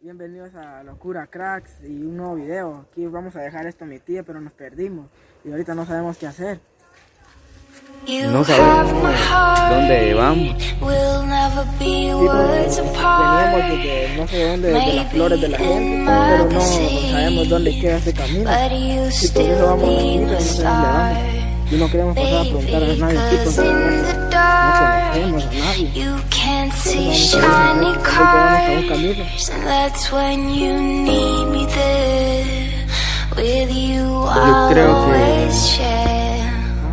Bienvenidos a Locura Cracks y un nuevo video. Aquí vamos a dejar esto a mi tía, pero nos perdimos y ahorita no sabemos qué hacer. No sabemos dónde vamos. Sí, pues, veníamos desde no sé dónde, de las flores de la gente, pero no sabemos dónde queda ese camino. Y por eso vamos aquí, pero no sé dónde vamos. Y no queremos pasar a preguntar a nadie aquí porque no conocemos a nadie. Entonces vamos a un camino. Yo creo que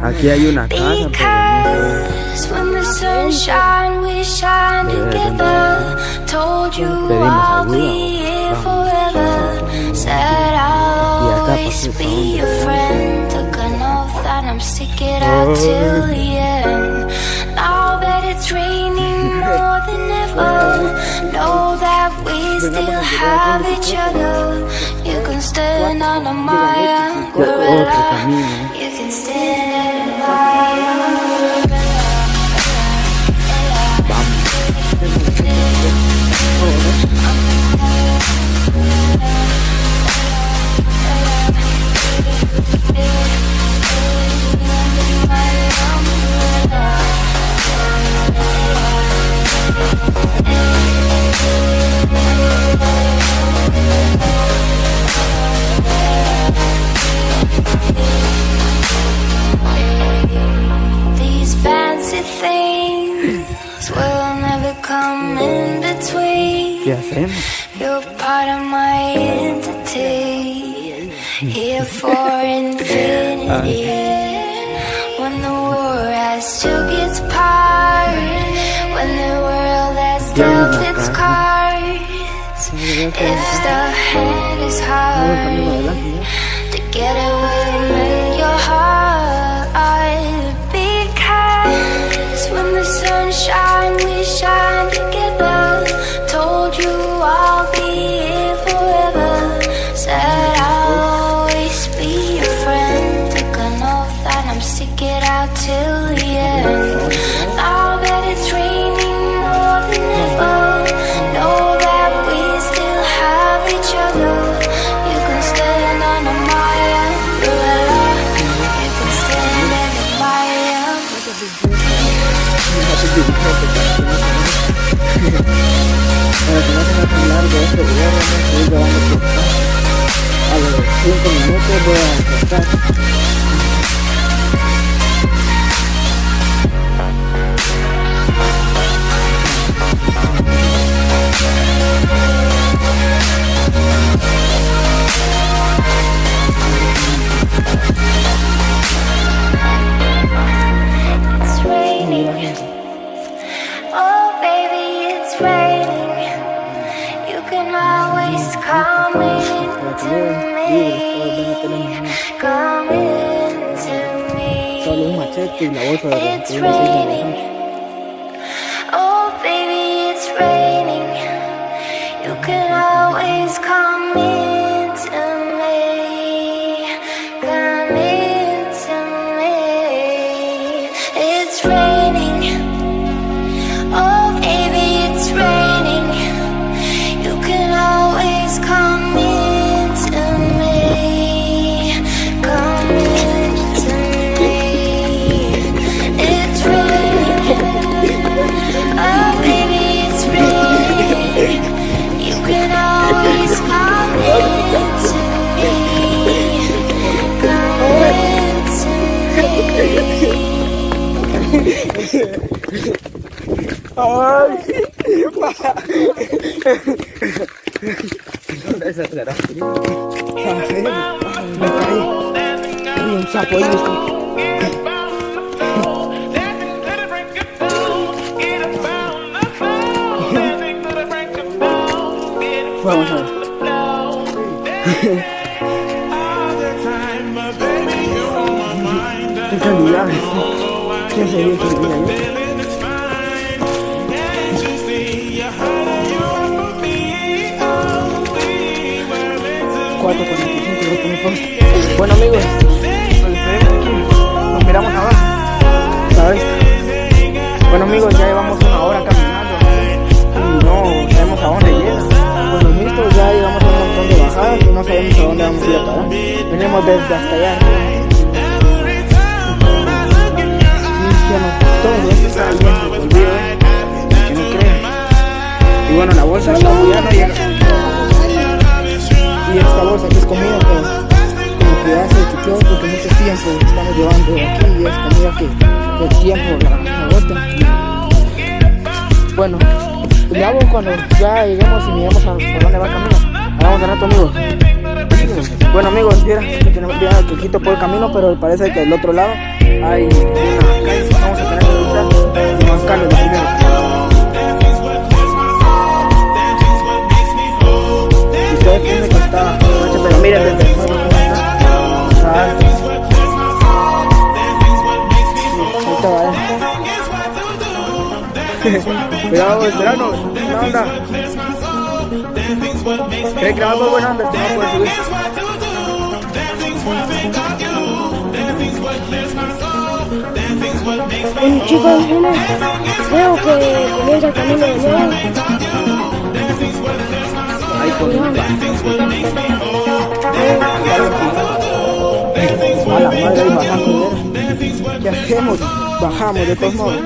aquí hay una casa, pero no sé. Pedimos otro camino. ¿Qué hacemos? You're part of my entity, here for infinity. When the war has took its part, when the world has dealt its cards, if the hand is hard, together we'll mend your heart. Because when the sun shines, we shine together. Told you I'll be here forever. Said I'll always be your friend. Took an oath that I'm stick it out till the end. Now that it's raining more than ever, know that we still have each other. You can stand under my umbrella. You can stand under my umbrella. Para que no tenga tan largo este video, estoy grabando a los 5 minutos voy a cortar. It's raining. Oh baby, it's raining. You can always come into me. Come into me. Solo un machete y la bolsa de It's raining. Oh baby, it's raining. You can always come into me. Come into me. It's raining. Oh baby, it's raining. You can always come into me. Come into me. It's raining. Oh baby, it's raining. You can always come into me. Come into me. ¡Ay! ¿Dónde se será? Me caí. Hay un sapo ahí. Vamos a ver. Qué calidad. ¿Qué se ve? ¿Qué se ve? Bueno amigos, nos despedimos aquí, nos miramos abajo, ¿sabes? Bueno amigos, ya llevamos una hora caminando y no sabemos a dónde llega. Pues los mismos venimos desde hasta allá. Todo esto está bien revolvido, que no crean. Y bueno, la bolsa como ya no llega. Y esta bolsa que es comida, pero como que ya se chupió porque mucho tiempo estamos llevando de aquí y es comida que el tiempo la bota. Bueno, grabo cuando ya lleguemos y miremos a por dónde va el camino. Hagamos de rato, amigos. Bueno, amigos, vieron que tenemos bien el quito por el camino, pero parece que del otro lado hay una calle. Vamos a tener que cruzar y mascarlo de primero. Y ustedes piensan que está noche, pero miren desde el fuego cómo está alto. Ahorita va cuidado, esperanos, ¿qué onda? ¿Quieres grabar algo buena onda? Esto no puede subir. Chicos, bueno, creo que comienza el camino de nuevo. Ahí comienza. A la madre, ahí bajando. ¿Qué hacemos? Bajamos de todos modos.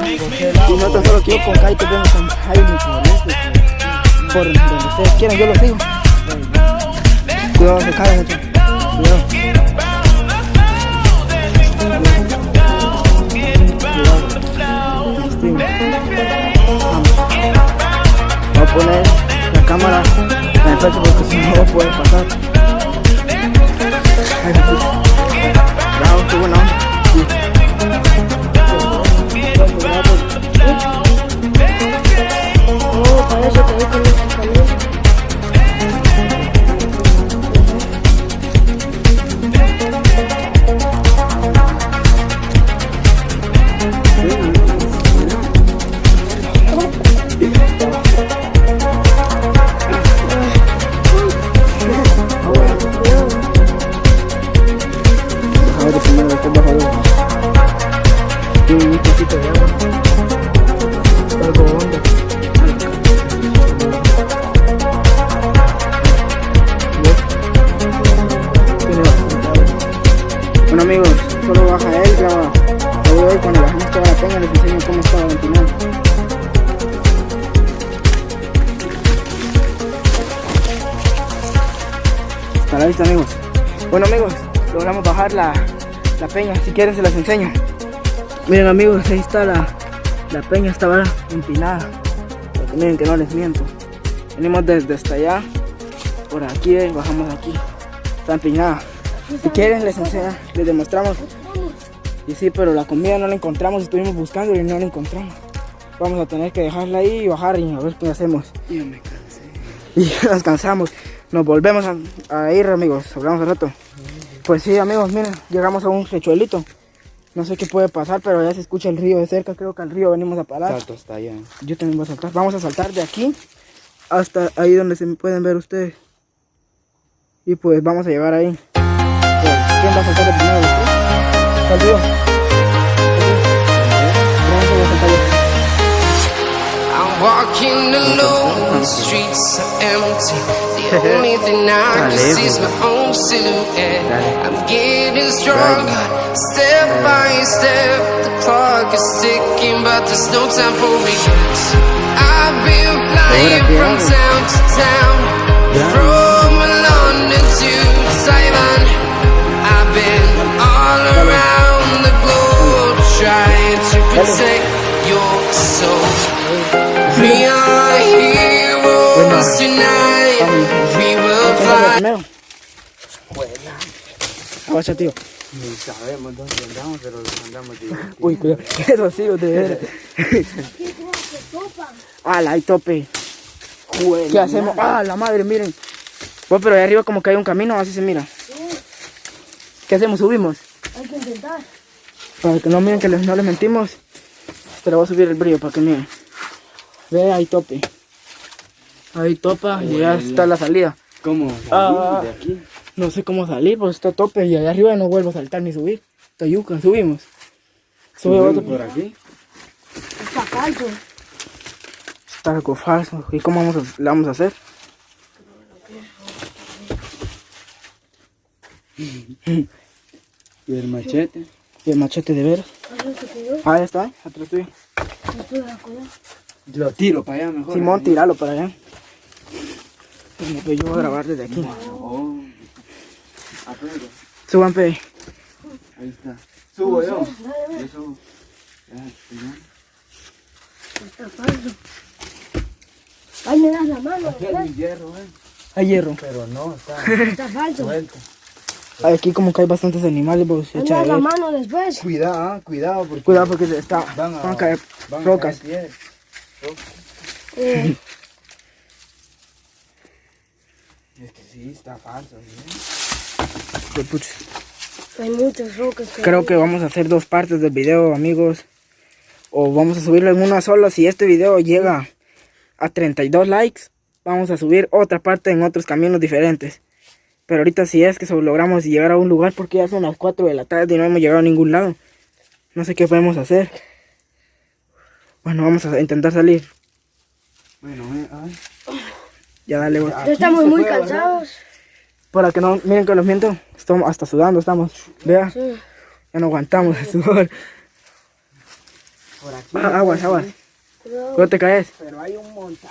Y no tan solo que yo con Kaito vengo con Jaime por donde ustedes quieran, yo lo sigo. Cuidado, se cae mucho. Cuidado. Voy a poner la cámara en el pecho porque si no puede pasar. Ay, bravo, qué buena onda. Oh, parece que ahí comienza el camino. Bueno, amigos, solo baja él, graba. Hoy cuando bajemos toda la peña les enseño cómo está ventilando. Hasta la vista, amigos. Bueno, amigos, logramos bajar la peña. Si quieren se las enseño. Miren, amigos, ahí está la peña, estaba empinada. Porque miren que no les miento. Venimos desde hasta allá. Por aquí, bajamos aquí. Está empinada. Si quieren les enseño, les demostramos. Y sí, pero la comida no la encontramos, estuvimos buscando y no la encontramos. Vamos a tener que dejarla ahí y bajar y a ver qué hacemos. Yo me cansé. Y ya nos cansamos. Nos volvemos a ir, amigos. Hablamos de rato. Pues sí, amigos, miren, llegamos a un rechuelito. No sé qué puede pasar, pero ya se escucha el río de cerca. Creo que al río venimos a parar. Salto hasta allá. Yo también voy a saltar. Vamos a saltar de aquí hasta ahí donde se pueden ver ustedes. Y pues vamos a llegar ahí. ¿Quién va a saltar de primero? ¿Está el río? I'm walking alone, the streets are empty. The only thing I can see is my own silhouette. I'm getting stronger, step by step. The clock is ticking, but there's no time for regrets. I've been flying from town to town, from London to Taiwan. I've been all around the globe trying to protect your soul. We are heroes tonight. We will fly. Primero. Abacha, tío. Ni sabemos dónde andamos, pero andamos de... Uy, cuidado. Eso sí, de veras. ¡Hala, hay tope! ¿Qué hacemos? ¡Ah, la madre, miren! Pues, pero ahí arriba como que hay un camino, así se mira. ¿Qué hacemos? ¿Subimos? Hay que intentar. Para que no miren que no les mentimos. Te le voy a subir el brillo para que miren. Ve, ahí tope. Ahí topa y ya está la salida. ¿Cómo? Ah, ¿De aquí? No sé cómo salir, pues está tope y allá arriba no vuelvo a saltar ni subir. Está yuca, subimos. Sube otro por aquí. Está alto. Está algo falso. ¿Y cómo le vamos a hacer? ¿Y el machete? Y el machete de veras. Ahí está, atrás tuyo. Lo tiro para allá mejor. Simón, tíralo para allá. Pues yo voy a grabar desde aquí. Oh. Afuera. Suban, pe. Ahí está. Subo yo. Yo subo. Ya. Está falso. Ay, me das la mano, Aquí ¿verdad? hay hierro, Hay hierro. pero no, está Está falso. suelto. Aquí como que hay bastantes animales, pues se Me echa das de la ver. mano después. Cuidado porque Cuidado porque van van a caer van a rocas. caer piedras. Eh, Es que sí, está falso. Pues, puch. hay muchas rocas. Creo que vamos a hacer 2 partes del video, amigos. O vamos a subirlo en una sola. Si este video llega a 32 likes, vamos a subir otra parte en otros caminos diferentes. Pero ahorita si es que logramos llegar a un lugar, porque ya son las 4 de la tarde y no hemos llegado a ningún lado. No sé qué podemos hacer. Bueno, vamos a intentar salir. Bueno, ay. Ya dale, güey. Ya estamos muy cansados. Para que no, miren que los miento. Estamos hasta sudando, estamos. Vea, Sí. ya no aguantamos el sudor. Por aquí. Aguas. Cuidado. ¿Cómo te caes? Pero hay un montón.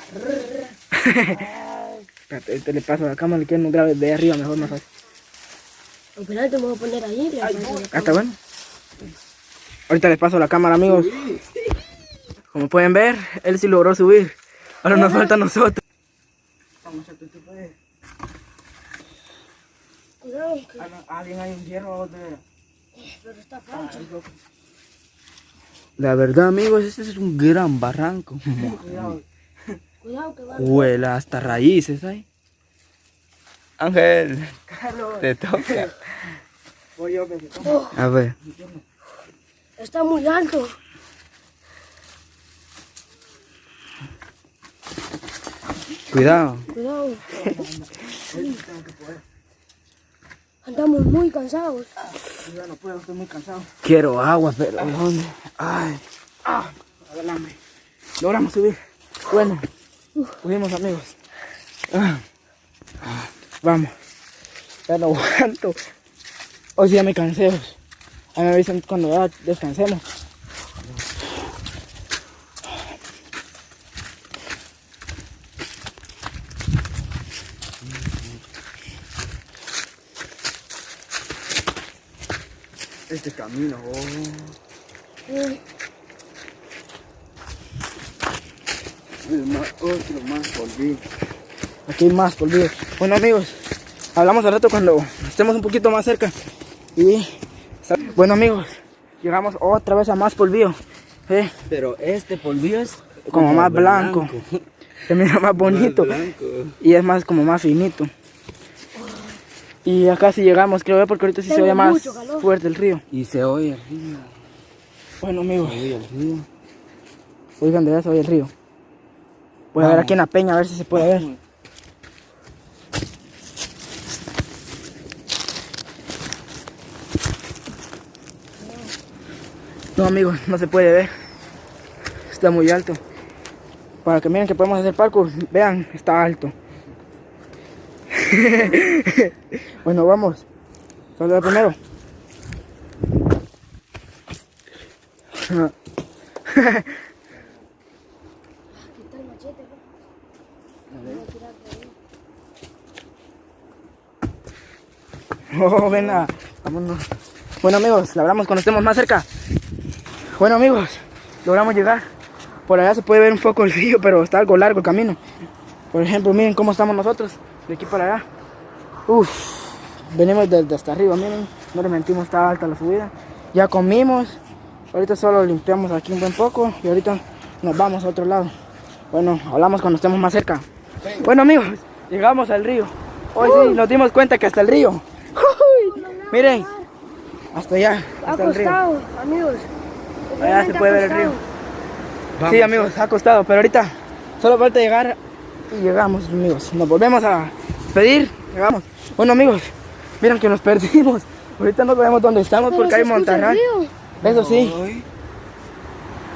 Espérate, te le paso a la cámara, que no grabes de arriba, mejor más fácil. Al final te voy a poner ahí. le aparece la ¿Está bueno? Ahorita les paso la cámara, amigos. Como pueden ver, él sí logró subir. Ahora nos falta a nosotros. Vamos a tú puedes. Cuidado, que- Alguien hay un hierro de... pero está falso. La verdad, amigos, este es un gran barranco. Cuidado que va. Huela hasta raíces ahí. Ángel, te toca. Voy yo, que A ver. Está muy alto. Cuidado. Cuidado. Andamos muy cansados. Yo no puedo, estoy muy cansado. Quiero agua, pero ¿dónde? Ay. Adelante. Logramos subir. Bueno, pudimos, amigos. Vamos. Ya no aguanto. Hoy sí ya me cansé. A mí me avisan cuando ya descansemos. Este camino. Otro más polvillo. Aquí hay más polvillo. Bueno, amigos, hablamos al rato cuando estemos un poquito más cerca. Y bueno, amigos, llegamos otra vez a más polvillo. Pero este polvillo es Como más blanco. Se mira más bonito. blanco. Y es más como más finito. Y acá sí llegamos, creo, porque ahorita sí se Tengo oye más mucho calor. fuerte el río. Y se oye el río. Bueno, amigos, Se oye el río. oigan, de verdad se oye el río. Voy a ver aquí en la peña a ver si se puede ver. No, amigos, no se puede ver. Está muy alto. Para que miren que podemos hacer parkour, vean, está alto. Bueno, vamos. Saluda primero. Quita el machete, Oh, venga, vámonos. Bueno, amigos, la hablamos cuando estemos más cerca. Bueno, amigos, logramos llegar. Por allá se puede ver un poco el río, pero está algo largo el camino. Por ejemplo, miren cómo estamos nosotros, de aquí para allá. Uf, venimos desde hasta arriba, miren. No les mentimos, está alta la subida. Ya comimos. Ahorita solo limpiamos aquí un buen poco y ahorita nos vamos a otro lado. Bueno, hablamos cuando estemos más cerca. Bueno, amigos, llegamos al río. Hoy sí nos dimos cuenta que hasta el río. Uy, miren, hasta allá, Ha hasta el río. costado, amigos. Allá se Realmente puede ha ver el costado. río. Sí, amigos, ha costado, pero ahorita solo falta llegar y llegamos, amigos. Nos volvemos a pedir, llegamos. Bueno, amigos, miren que nos perdimos. Ahorita no sabemos dónde estamos Pero porque se hay escucha el montañas. río. Eso sí.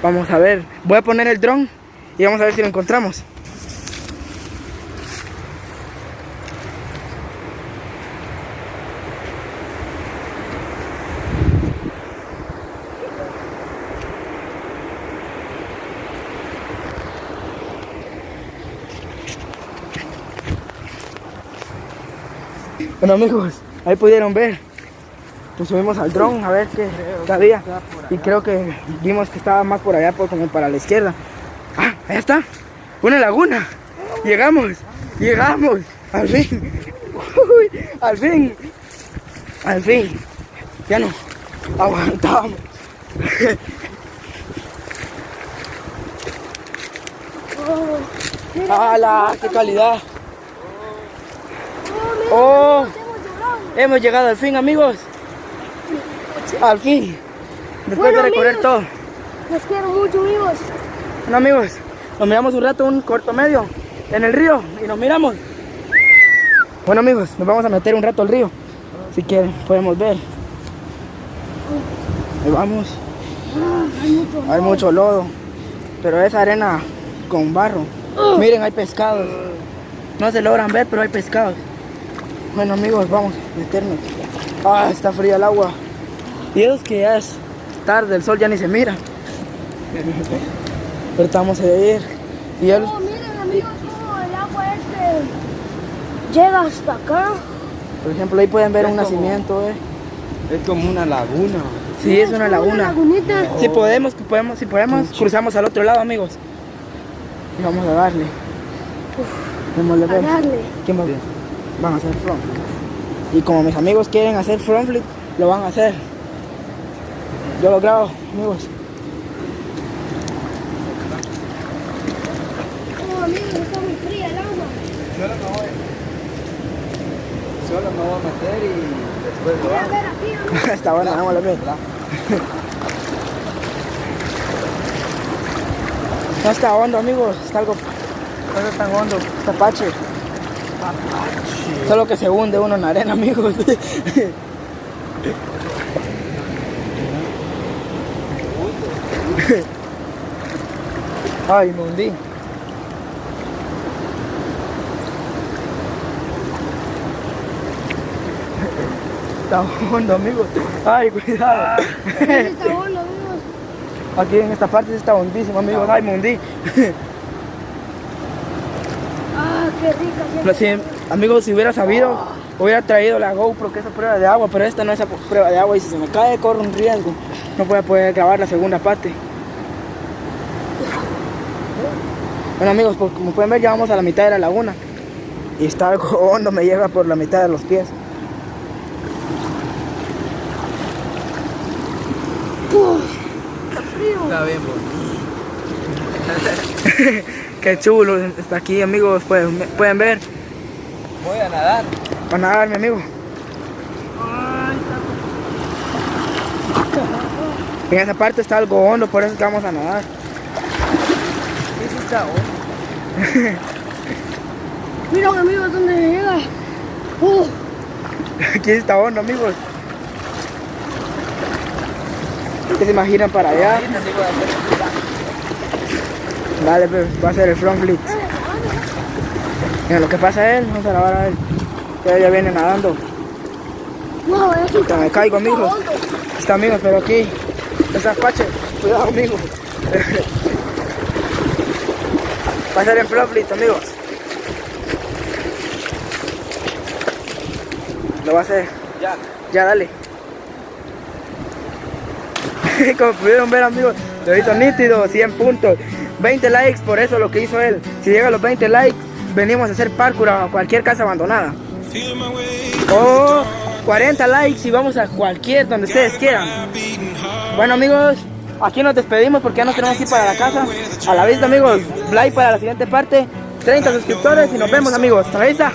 Vamos a ver. Voy a poner el dron y vamos a ver si lo encontramos. Bueno amigos, ahí pudieron ver. Pues subimos al dron a ver qué había. Y creo que vimos que estaba más por allá, como para la izquierda. Ah, ahí está. Una laguna. Llegamos. Al fin. Uy, al fin. Ya no aguantamos. ¡Hala! ¡Qué calidad! ¡Oh! Hemos llegado al fin, amigos. Al fin. Después de recorrer todo. Los quiero mucho, amigos. Bueno, amigos, nos miramos un rato, un corto medio en el río y nos miramos. Bueno, amigos, nos vamos a meter un rato al río. Si quieren, podemos ver. Ahí vamos. Hay mucho lodo, pero es arena con barro. Miren, hay pescados. No se logran ver, pero hay pescados. Bueno, amigos, vamos a meternos. Ah, está fría el agua. Y es que ya es tarde, el sol ya ni se mira. Pero estamos a ir. Y él... Oh, miren, amigos, cómo el agua llega hasta acá. Por ejemplo, ahí pueden ver un nacimiento, Es como una laguna. Sí, es una laguna. Lagunita. Si podemos, cruzamos al otro lado, amigos. Y vamos a darle. Démosle ver. Darle. ¿Quién va? Van a hacer front flip. Y como mis amigos quieren hacer front flip, lo van a hacer. Yo lo grabo, amigos. Oh, amigos, está muy fría el agua. Solo me voy a meter y después lo Mira, hago. a ver, aquí, amigos. Está bueno, vamos a ver. No está hondo, amigos. Está algo. No está tan hondo. Está pache. Solo que se hunde uno en la arena, amigos. Ay, me hundí. Está hondo, amigos. Ay, cuidado. Está bueno, amigos. Aquí en esta parte sí está hondísimo, amigos. Ay, me hundí. Ah, qué rica. Pero sí, amigos, si hubiera sabido, hubiera traído la GoPro, que es a prueba de agua, pero esta no es a prueba de agua y si se me cae, corro un riesgo. No voy a poder grabar la segunda parte. Bueno, amigos, pues, como pueden ver, ya vamos a la mitad de la laguna. Y está algo hondo, me llega por la mitad de los pies. Está bien, Qué chulo está aquí, amigos, pueden ver. voy a nadar. Van a nadar, mi amigo. En esa parte está algo hondo, por eso es que vamos a nadar. Sí está bueno. Miren, amigos, dónde llega. Aquí está hondo, amigos. ¿Qué se imaginan para allá? Dale, pues, va a ser el front flip. Mira, lo que pasa a él, vamos a grabar a él. Ya viene nadando. Wow, aquí Puta, me caigo, amigos. Está, amigos, pero aquí está Pache. Cuidado, amigos. Va a ser el front flip, amigos. Lo va a hacer. Ya, dale. Como pudieron ver, amigos, lo hizo nítido, 100 puntos, 20 likes, por eso lo que hizo él. Si llega a los 20 likes, venimos a hacer parkour a cualquier casa abandonada. O 40 likes y vamos a cualquier, donde ustedes quieran. Bueno, amigos, aquí nos despedimos porque ya nos tenemos que ir para la casa. A la vista, amigos, like para la siguiente parte, 30 suscriptores y nos vemos, amigos. A la vista.